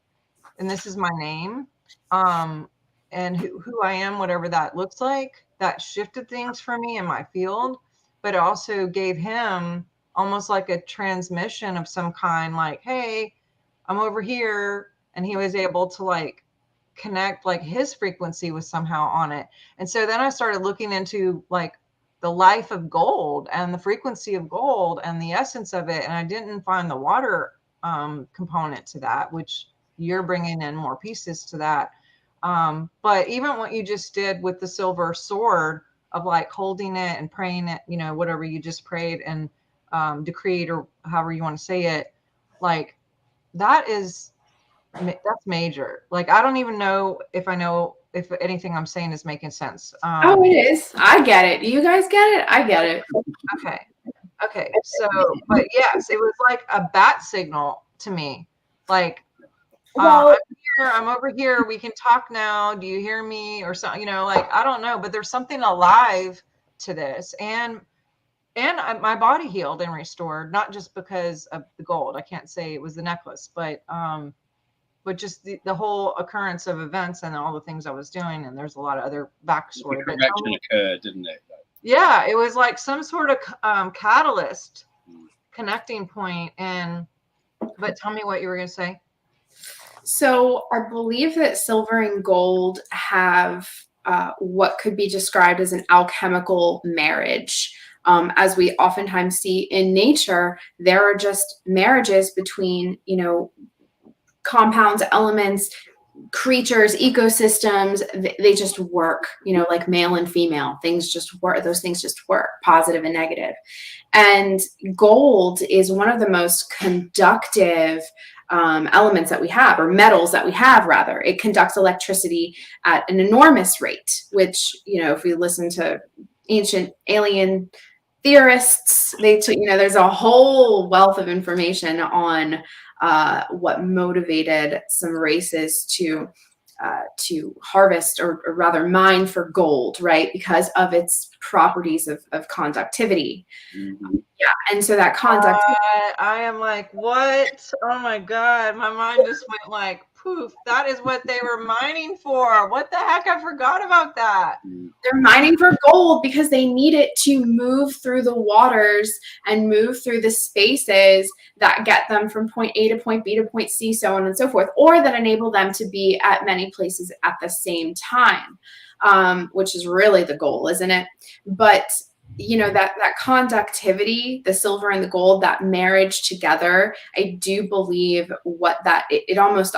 and this is my name, and who I am, whatever that looks like, that shifted things for me in my field, but it also gave him almost like a transmission of some kind, like, hey, I'm over here. And he was able to like connect, like his frequency was somehow on it. And so then I started looking into like the life of gold and the frequency of gold and the essence of it. And I didn't find the water component to that, which you're bringing in more pieces to that. But even what you just did with the silver sword of like holding it and praying it, whatever you just prayed and decreed or however you want to say it, like that's major. Like, I don't even know if anything I'm saying is making sense. Oh, it is. I get it. You guys get it? I get it. Okay. So, but yes, it was like a bat signal to me. Like, Well, I'm over here. We can talk now. Do you hear me? Or something, like, I don't know, but there's something alive to this. And my body healed and restored, not just because of the gold. I can't say it was the necklace, but just the whole occurrence of events and all the things I was doing. And there's a lot of other backstory. The correction occurred, didn't it? Yeah, it was like some sort of catalyst, connecting point. But tell me what you were going to say. So I believe that silver and gold have what could be described as an alchemical marriage. As we oftentimes see in nature, there are just marriages between, compounds, elements, creatures, ecosystems. They just work, like male and female. Things just work. Those things just work, positive and negative. And gold is one of the most conductive elements that we have, or metals that we have, rather. It conducts electricity at an enormous rate, which, if we listen to ancient alien theorists, there's a whole wealth of information on what motivated some races to harvest or rather mine for gold, right? Because of its properties of conductivity. Mm-hmm. Yeah, and so that conductivity. I am like, what? Oh my God, my mind just went like poof. That is what they were mining for. What the heck? I forgot about that. They're mining for gold because they need it to move through the waters and move through the spaces that get them from point A to point B to point C, so on and so forth, or that enable them to be at many places at the same time, which is really the goal, isn't it? But that conductivity, the silver and the gold, that marriage together, I do believe it almost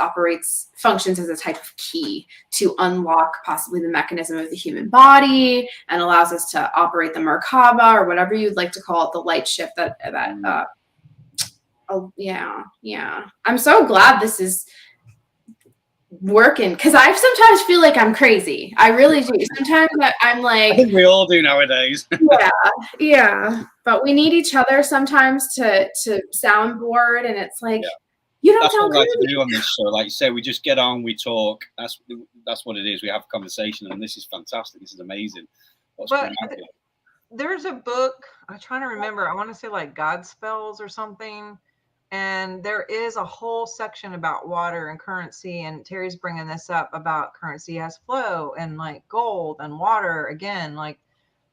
functions as a type of key to unlock possibly the mechanism of the human body and allows us to operate the Merkaba, or whatever you'd like to call it, the light shift yeah. I'm so glad this is working, because I sometimes feel like I'm crazy. I really do. Sometimes I'm like, I think we all do nowadays. yeah. But we need each other sometimes to soundboard, and it's like, you don't That's sound what I like crazy. to do on this show. Like you say, we just get on, we talk. That's what it is. We have a conversation, and this is fantastic. This is amazing. There's a book, I'm trying to remember. I want to say like God Spells or something. And there is a whole section about water and currency. And Terry's bringing this up about currency has flow and like gold and water. Again, like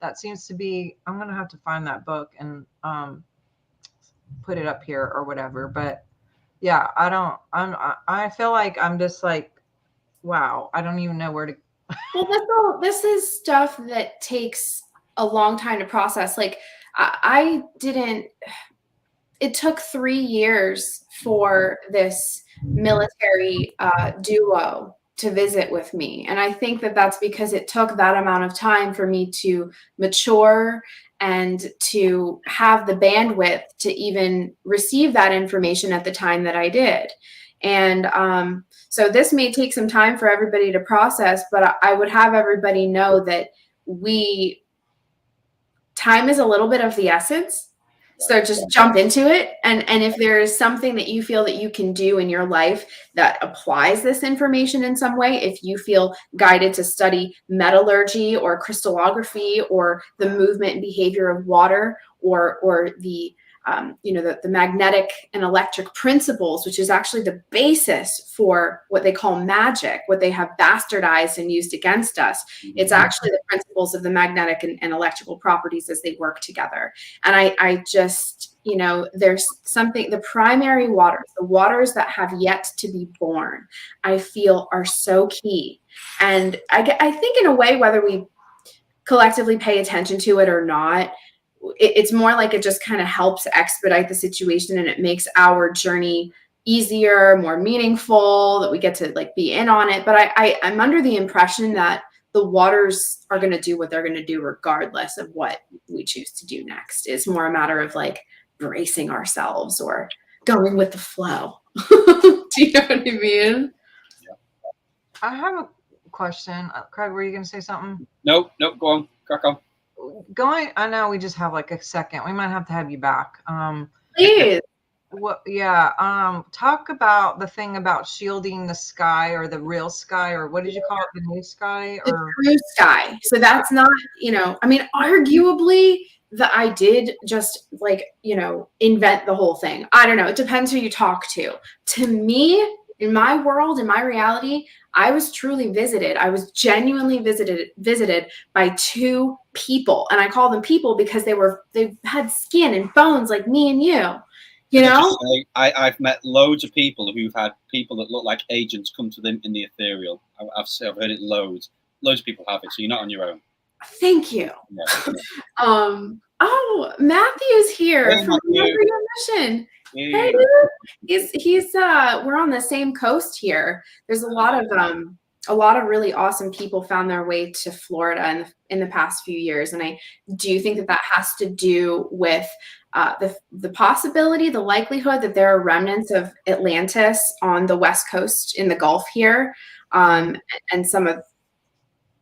That seems to be, I'm going to have to find that book and put it up here or whatever. But yeah, I feel like I'm just like, wow, I don't even know where to. Well, this is stuff that takes a long time to process. Like I didn't, it took 3 years for this military duo to visit with me. And I think that that's because it took that amount of time for me to mature and to have the bandwidth to even receive that information at the time that I did. And so this may take some time for everybody to process, but I would have everybody know that time is a little bit of the essence. So just jump into it. And if there is something that you feel that you can do in your life that applies this information in some way, if you feel guided to study metallurgy or crystallography or the movement and behavior of water or the the magnetic and electric principles, which is actually the basis for what they call magic, what they have bastardized and used against us. It's actually the principles of the magnetic and electrical properties as they work together. And I just, there's something, the primary waters, the waters that have yet to be born, I feel are so key. And I think in a way, whether we collectively pay attention to it or not, it's more like it just kind of helps expedite the situation, and it makes our journey easier, more meaningful, that we get to like be in on it. But I'm under the impression that the waters are going to do what they're going to do regardless of what we choose to do next. It's more a matter of like bracing ourselves or going with the flow. Do you know what I mean? I have a question. Craig, were you going to say something? Nope, go on, crack on. I know we just have like a second. We might have to have you back. Please. Talk about the thing about shielding the sky, or the real sky, or what did you call it? The new sky, or the true sky. So that's not, arguably I did just invent the whole thing. I don't know. It depends who you talk to. To me, in my world, in my reality, I was truly visited. I was genuinely visited by 2 people. And I call them people because they had skin and bones like me and you. I've met loads of people who've had people that look like agents come to them in the ethereal. I've heard it loads. Loads of people have it, so you're not on your own. Thank you. Yeah. Matthew's here from Matthew. Your Mission. Yeah. Hey, he's we're on the same coast here. There's a lot of really awesome people found their way to Florida in the past few years, and I do think that has to do with the possibility, the likelihood that there are remnants of Atlantis on the West Coast in the Gulf here, and some of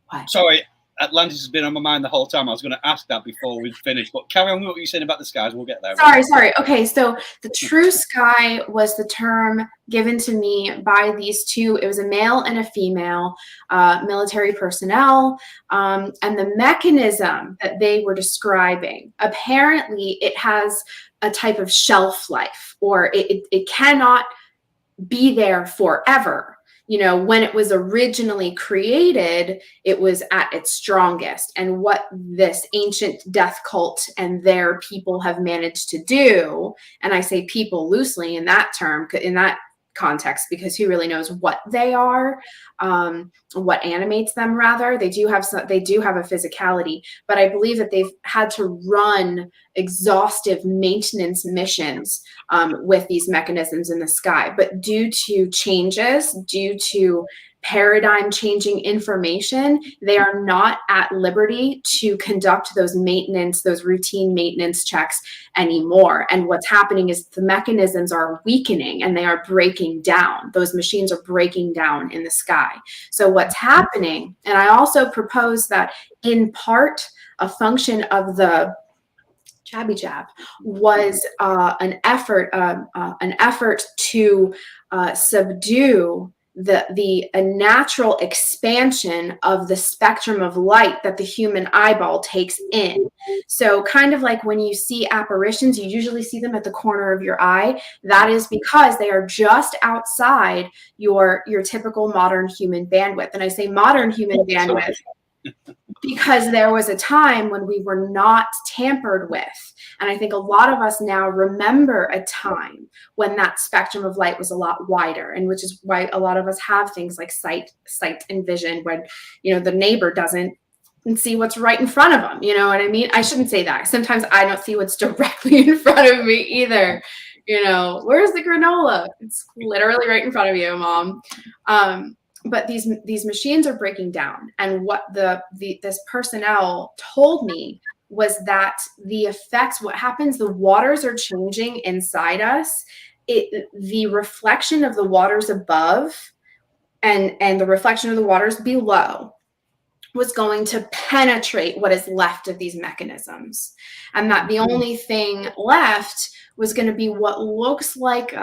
what? Sorry, Atlantis has been on my mind the whole time. I was going to ask that before we finished, but carry on with what you're saying about the skies. We'll get there. Sorry. Okay, so the true sky was the term given to me by these 2. It was a male and a female military personnel, and the mechanism that they were describing, apparently it has a type of shelf life, or it cannot be there forever. When it was originally created, it was at its strongest. And what this ancient death cult and their people have managed to do, and I say people loosely in that term, in that context, because who really knows what they are, what animates them rather. They do have a physicality, but I believe that they've had to run exhaustive maintenance missions with these mechanisms in the sky. But due to changes, due to paradigm changing information, they are not at liberty to conduct those routine maintenance checks anymore. And what's happening is the mechanisms are weakening and they are breaking down. Those machines are breaking down in the sky. So what's happening, and I also propose that in part a function of the Jabby Jab was an effort to subdue the natural expansion of the spectrum of light that the human eyeball takes in. So kind of like when you see apparitions, you usually see them at the corner of your eye. That is because they are just outside your typical modern human bandwidth. And I say modern human bandwidth. because there was a time when we were not tampered with. And I think a lot of us now remember a time when that spectrum of light was a lot wider, and which is why a lot of us have things like sight and vision, when, you know, the neighbor doesn't see what's right in front of them. You know what I mean? I shouldn't say that. Sometimes I don't see what's directly in front of me either. You know, where's the granola? It's literally right in front of you, Mom. But these machines are breaking down, and what this personnel told me was that the effects, what happens, the waters are changing inside us. The reflection of the waters above and the reflection of the waters below was going to penetrate what is left of these mechanisms, and that the only thing left was going to be what looks like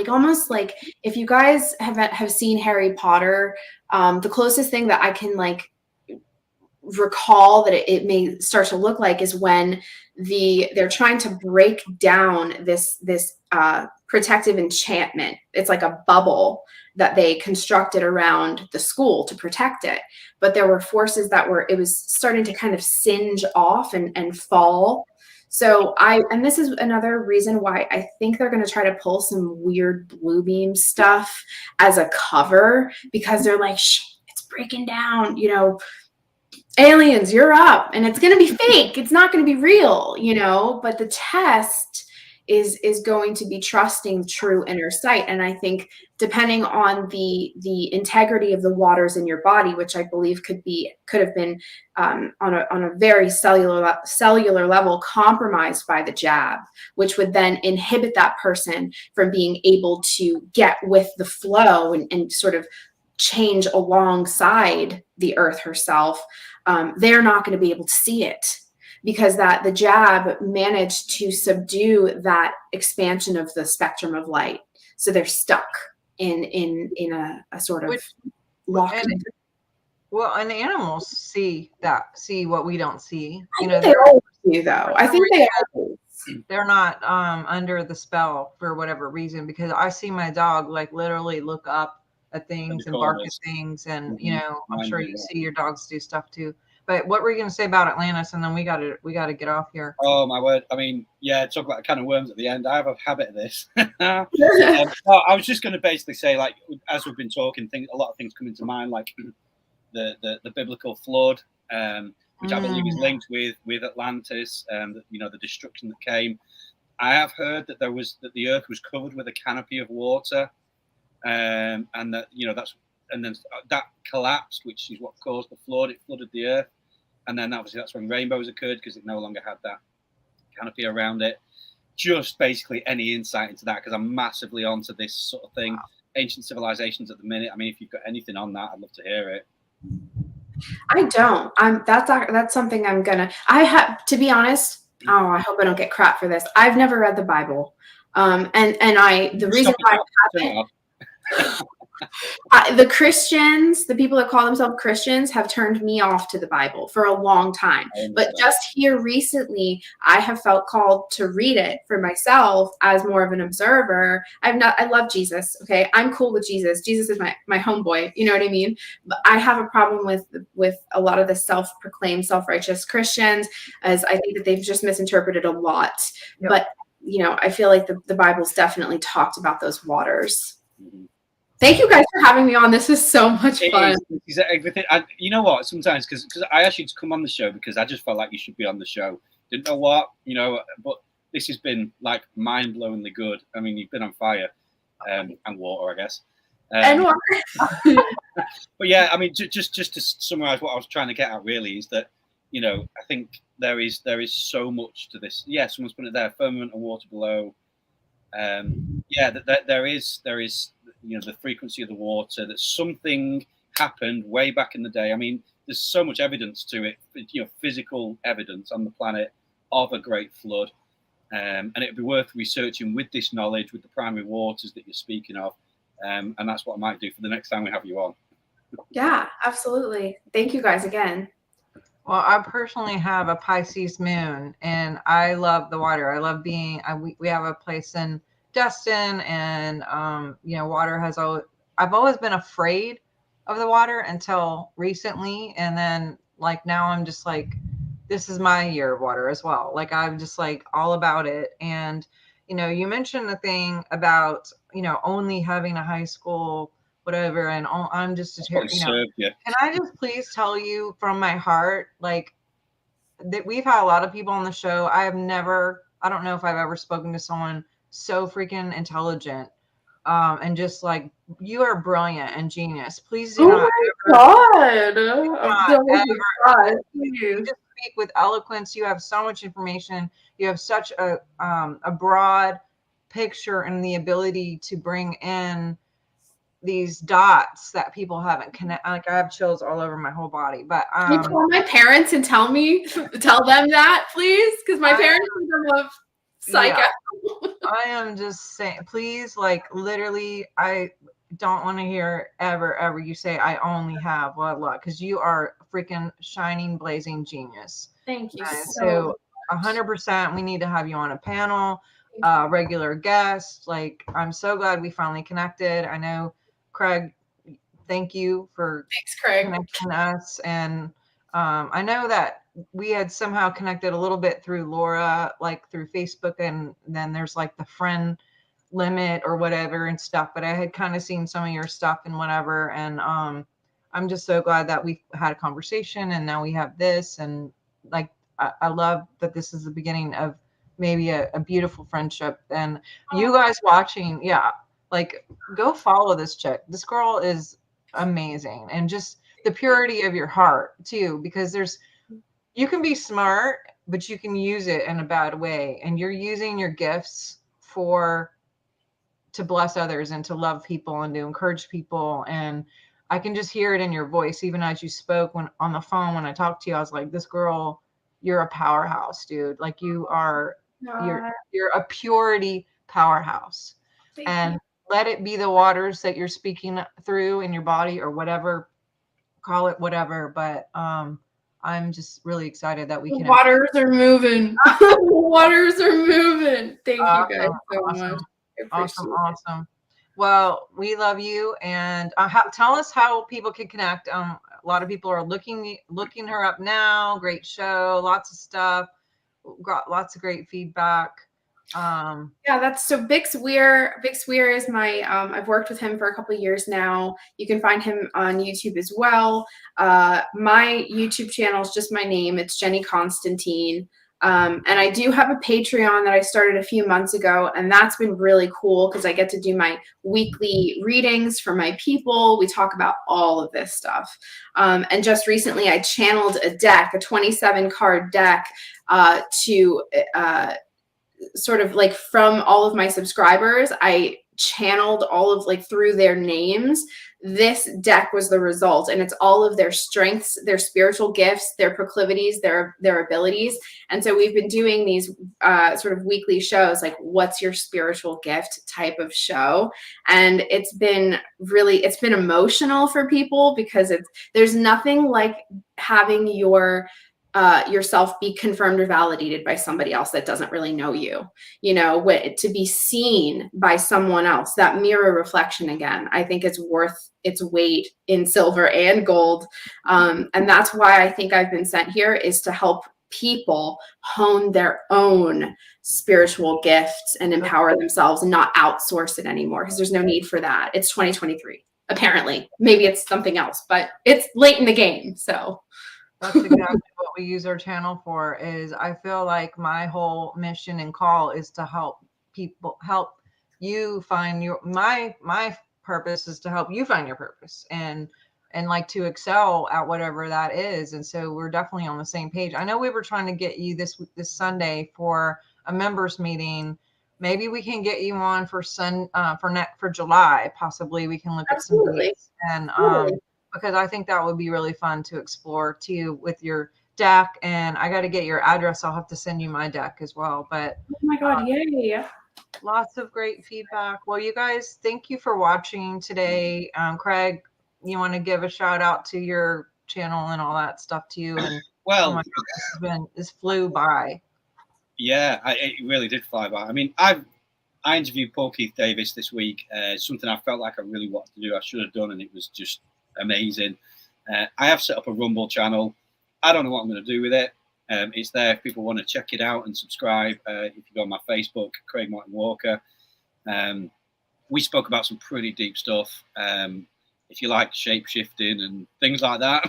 almost like, if you guys have seen Harry Potter, the closest thing that I can like recall that it may start to look like is when they're trying to break down this protective enchantment. It's like a bubble that they constructed around the school to protect it, but there were forces it was starting to kind of singe off and fall. So and this is another reason why I think they're going to try to pull some weird blue beam stuff as a cover, because they're like, shh, it's breaking down, you know, aliens, you're up, and it's going to be fake. It's not going to be real, you know, but the test is going to be trusting true inner sight. And I think depending on the integrity of the waters in your body, which I believe could have been on a very cellular level compromised by the jab, which would then inhibit that person from being able to get with the flow and sort of change alongside the earth herself. They're not going to be able to see it, because the jab managed to subdue that expansion of the spectrum of light. So they're stuck in a sort of locked. Well, and animals see what we don't see. You know, they always do, though. I think they're not under the spell for whatever reason, because I see my dog like literally look up at things and bark at things, and you know, I'm sure you see your dogs do stuff too. But what were you going to say about Atlantis? And then we got to get off here. Oh my word! I mean, yeah, talk about a can of worms at the end. I have a habit of this. I was just going to basically say, like, as we've been talking, a lot of things come into mind, like the biblical flood, which I believe is linked with Atlantis, you know, the destruction that came. I have heard that the earth was covered with a canopy of water, and that, you know, and then that collapsed, which is what caused the flood. It flooded the earth. And then obviously that's when rainbows occurred, because it no longer had that canopy around it. Just basically any insight into that, because I'm massively onto this sort of thing. Wow. Ancient civilizations at the minute. I mean, if you've got anything on that, I'd love to hear it. I don't. That's something I'm gonna. I have to be honest. Oh, I hope I don't get crap for this. I've never read the Bible, the reason why I haven't. The Christians, the people that call themselves Christians, have turned me off to the Bible for a long time. But just here recently, I have felt called to read it for myself as more of an observer. I love Jesus. Okay, I'm cool with Jesus. Jesus is my homeboy. You know what I mean? But I have a problem with a lot of the self-proclaimed, self-righteous Christians, as I think that they've just misinterpreted a lot. Yep. But you know, I feel like the Bible's definitely talked about those waters. Mm-hmm. Thank you guys for having me on. This is so much fun. You know what? Sometimes, because I asked you to come on the show because I just felt like you should be on the show. Didn't know what, you know, but this has been like mind-blowingly good. I mean, you've been on fire, and water, I guess. And water. But yeah, I mean, just to summarize what I was trying to get at really is that, you know, I think there is so much to this. Yeah, someone's put it there, firmament and water below. Yeah, that there is, you know, the frequency of the water, that something happened way back in the day. I mean, there's so much evidence to it, you know, physical evidence on the planet of a great flood. And it'd be worth researching with this knowledge, with the primary waters that you're speaking of. And that's what I might do for the next time we have you on. Yeah, absolutely. Thank you guys again. Well, I personally have a Pisces moon, and I love the water. I love being, we have a place in Destin, and, you know, water I've always been afraid of the water until recently. And then like now I'm just like, this is my year of water as well. Like I'm just like all about it. And, you know, you mentioned the thing about, you know, only having a high school, whatever. And I'm just, you know, can I just please tell you from my heart, like that we've had a lot of people on the show. I don't know if I've ever spoken to someone so freaking intelligent. And just like, you are brilliant and genius. Please do Oh not my God. ever, you just speak with eloquence. You have so much information. You have such a broad picture and the ability to bring in these dots that people haven't connected. Like I have chills all over my whole body. But Can you call my parents and tell them that, please? Because my parents think I'm a psycho. Yeah, I am just saying, please, like literally, I don't want to hear ever you say I only have blah blah, because you are a freaking shining blazing genius. Thank you. So 100% we need to have you on a panel, regular guest. Like I'm so glad we finally connected. I know Craig, thank you for connecting us. And I know that we had somehow connected a little bit through Laura, like through Facebook, and then there's like the friend limit or whatever and stuff. But I had kind of seen some of your stuff and whatever. And I'm just so glad that we had a conversation and now we have this. And like, I love that this is the beginning of maybe a beautiful friendship. And you guys watching, yeah, like go follow this chick. This girl is amazing. And just the purity of your heart too, because you can be smart, but you can use it in a bad way. And you're using your gifts to bless others and to love people and to encourage people. And I can just hear it in your voice. Even as you spoke when on the phone, when I talked to you, I was like, this girl, you're a powerhouse, dude. Like you're a purity powerhouse. And let it be the waters that you're speaking through in your body or whatever, call it whatever. But I'm just really excited that we can. Waters are moving. Waters are moving. Thank you guys so much. Awesome. Well, we love you, and tell us how people can connect. A lot of people are looking her up now. Great show, lots of stuff, got lots of great feedback. Yeah, that's so Bix Weir. Bix Weir is my I've worked with him for a couple of years now. You can find him on YouTube as well. My YouTube channel is just my name. It's Jenny Constantine. And I do have a Patreon that I started a few months ago, and that's been really cool because I get to do my weekly readings for my people. We talk about all of this stuff. And just recently I channeled a 27 card deck to sort of like from all of my subscribers. I channeled all of like through their names. This deck was the result, and it's all of their strengths, their spiritual gifts, their proclivities, their abilities. And so we've been doing these sort of weekly shows, like what's your spiritual gift type of show. And it's been emotional for people because there's nothing like having yourself be confirmed or validated by somebody else that doesn't really know you, to be seen by someone else. That mirror reflection, again, I think is worth its weight in silver and gold. And that's why I think I've been sent here, is to help people hone their own spiritual gifts and empower themselves and not outsource it anymore, because there's no need for that. It's 2023. Apparently, maybe it's something else, but it's late in the game. So that's exactly what we use our channel for. Is I feel like my whole mission and call is to help you find my purpose is to help you find your purpose and like to excel at whatever that is. And so we're definitely on the same page. I know we were trying to get you this Sunday for a members meeting. Maybe we can get you on for July. Possibly we can look at some dates and because I think that would be really fun to explore too with your deck. And I got to get your address. I'll have to send you my deck as well. But oh my God, yay. Lots of great feedback. Well, you guys, thank you for watching today. Craig, you want to give a shout out to your channel and all that stuff to you? And well, oh my God, this flew by. Yeah, it really did fly by. I mean, I interviewed Paul Keith Davis this week. Something I felt like I really wanted to do. I should have done, and it was just amazing. I have set up a Rumble channel. I don't know what I'm going to do with it. It's there if people want to check it out and subscribe. If you go on my Facebook, Craig Martin Walker. We spoke about some pretty deep stuff. If you like shape shifting and things like that.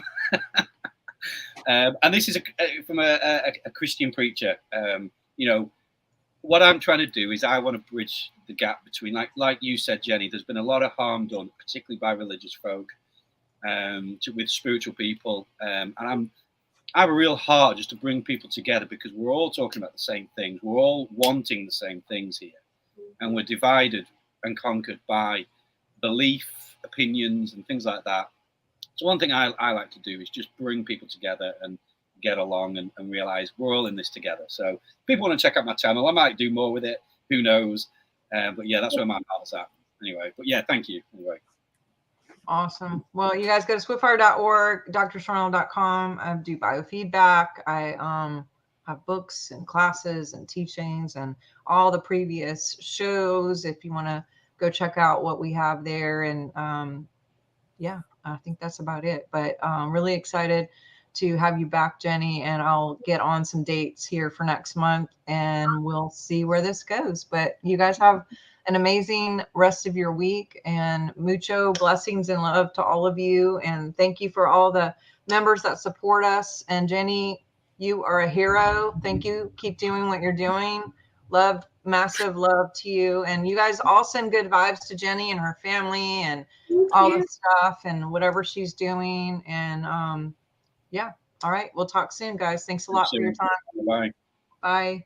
And this is from a Christian preacher. You know, what I'm trying to do is I want to bridge the gap between, like you said, Jenny, there's been a lot of harm done, particularly by religious folk, with spiritual people. And I have a real heart just to bring people together, because we're all talking about the same things. We're all wanting the same things here. And we're divided and conquered by belief, opinions, and things like that. So one thing I like to do is just bring people together and get along and realize we're all in this together. So if people want to check out my channel, I might do more with it. Who knows? But yeah, that's where my heart's at. Anyway, but yeah, thank you. Anyway. Awesome. Well, you guys go to swiftfire.org, drsharnael.com. I do biofeedback. I have books and classes and teachings and all the previous shows if you want to go check out what we have there. And yeah, I think that's about it. But I'm really excited to have you back, Jenny, and I'll get on some dates here for next month and we'll see where this goes. But you guys have an amazing rest of your week, and mucho blessings and love to all of you. And thank you for all the members that support us. And Jenny, you are a hero. Thank you. Keep doing what you're doing. Love, massive love to you. And you guys all send good vibes to Jenny and her family and all the stuff and whatever she's doing. And yeah. All right. We'll talk soon, guys. Thanks a lot for your time. Bye. Bye.